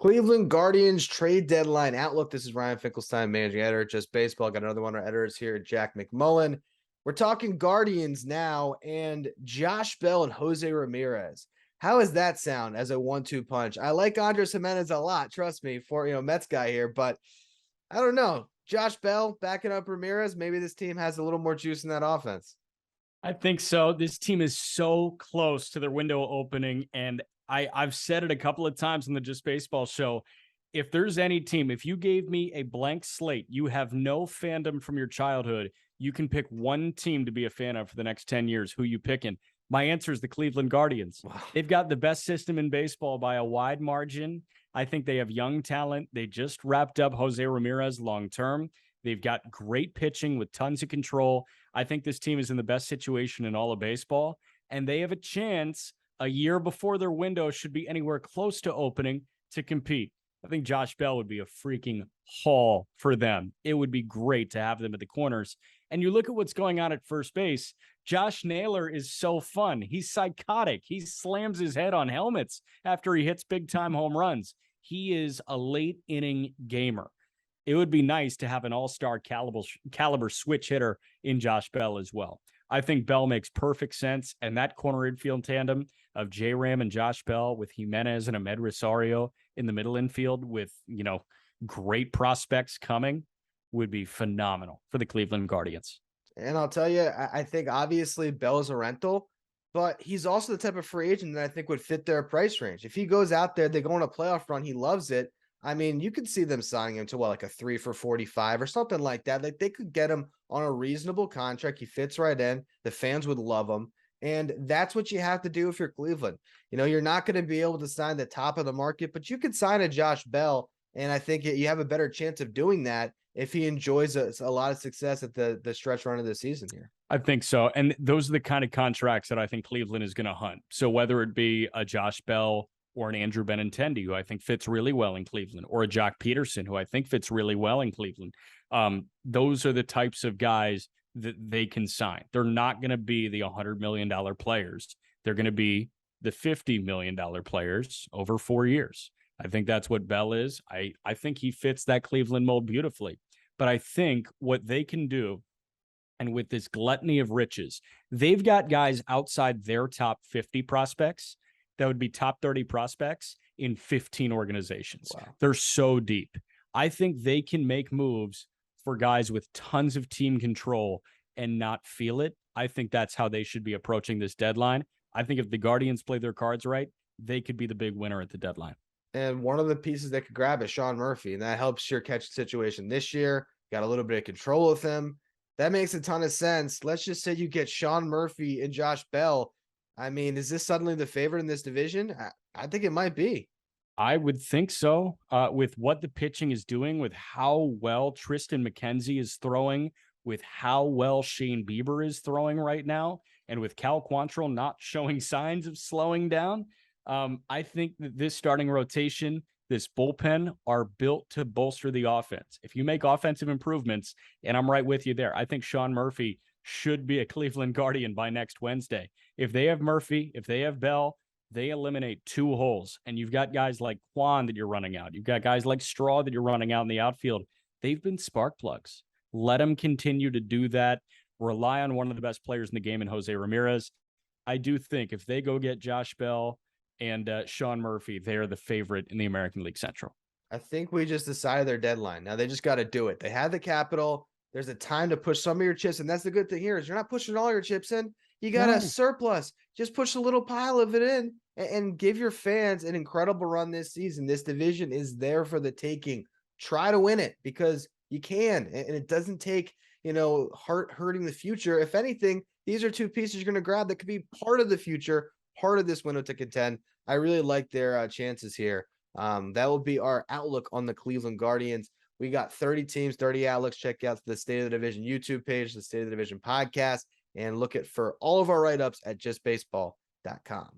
Cleveland Guardians trade deadline outlook. This is Ryan Finkelstein, managing editor at Just Baseball. Got another one of our editors here, Jack McMullen. We're talking Guardians now, and Josh Bell and Jose Ramirez. How does that sound as a 1-2 punch? I like Andres Jimenez a lot, trust me, for Mets guy here, but I don't know. Josh Bell backing up Ramirez. Maybe this team has a little more juice in that offense. I think so. This team is so close to their window opening, and I've said it a couple of times on the Just Baseball show. If there's any team, if you gave me a blank slate, you have no fandom from your childhood, you can pick one team to be a fan of for the next 10 years. Who you picking? My answer is the Cleveland Guardians. Wow. They've got the best system in baseball by a wide margin. I think they have young talent. They just wrapped up Jose Ramirez long-term. They've got great pitching with tons of control. I think this team is in the best situation in all of baseball, and they have a chance a year before their window should be anywhere close to opening to compete. I think Josh Bell would be a freaking haul for them. It would be great to have them at the corners. And you look at what's going on at first base. Josh Naylor is so fun. He's psychotic. He slams his head on helmets after he hits big-time home runs. He is a late-inning gamer. It would be nice to have an all-star caliber switch hitter in Josh Bell as well. I think Bell makes perfect sense, and that corner infield tandem of J-Ram and Josh Bell with Jimenez and Ahmed Rosario in the middle infield with, great prospects coming would be phenomenal for the Cleveland Guardians. And I'll tell you, I think obviously Bell is a rental, but he's also the type of free agent that I think would fit their price range. If he goes out there, they go on a playoff run, he loves it. I mean, you could see them signing him to like a 3 for $45 or something like that. Like they could get him on a reasonable contract. He fits right in. The fans would love him. And that's what you have to do if you're Cleveland. You're not going to be able to sign the top of the market, but you could sign a Josh Bell. And I think you have a better chance of doing that if he enjoys a lot of success at the stretch run of the season here. I think so. And those are the kind of contracts that I think Cleveland is going to hunt. So whether it be a Josh Bell or an Andrew Benintendi, who I think fits really well in Cleveland, or a Jock Peterson, who I think fits really well in Cleveland, those are the types of guys that they can sign. They're not going to be the $100 million players. They're going to be the $50 million players over 4 years. I think that's what Bell is. I think he fits that Cleveland mold beautifully. But I think what they can do, and with this gluttony of riches, they've got guys outside their top 50 prospects that would be top 30 prospects in 15 organizations. Wow. They're so deep. I think they can make moves for guys with tons of team control and not feel it. I think that's how they should be approaching this deadline. I think if the Guardians play their cards right, they could be the big winner at the deadline. And one of the pieces they could grab is Sean Murphy, and that helps your catch situation this year. Got a little bit of control with him. That makes a ton of sense. Let's just say you get Sean Murphy and Josh Bell. I mean, is this suddenly the favorite in this division? I think it might be. I would think so. With what the pitching is doing, with how well Tristan McKenzie is throwing, with how well Shane Bieber is throwing right now, and with Cal Quantrill not showing signs of slowing down, I think that this starting rotation, this bullpen, are built to bolster the offense. If you make offensive improvements, and I'm right with you there, I think Sean Murphy should be a Cleveland Guardian by next Wednesday. If they have Murphy, if they have Bell, they eliminate 2 holes. And you've got guys like Quan that you're running out. You've got guys like Straw that you're running out in the outfield. They've been spark plugs. Let them continue to do that. Rely on one of the best players in the game in Jose Ramirez. I do think if they go get Josh Bell and Sean Murphy, they're the favorite in the American League Central. I think we just decided their deadline. Now they just got to do it. They have the capital. There's a time to push some of your chips. And that's the good thing here is you're not pushing all your chips in. You got a surplus. Just push a little pile of it in and give your fans an incredible run this season. This division is there for the taking. Try to win it because you can. And it doesn't take, heart hurting the future. If anything, these are 2 pieces you're going to grab that could be part of the future, part of this window to contend. I really like their chances here. That will be our outlook on the Cleveland Guardians. We got 30 teams, 30 outlooks. Check out the State of the Division YouTube page, the State of the Division podcast, and look for all of our write-ups at justbaseball.com.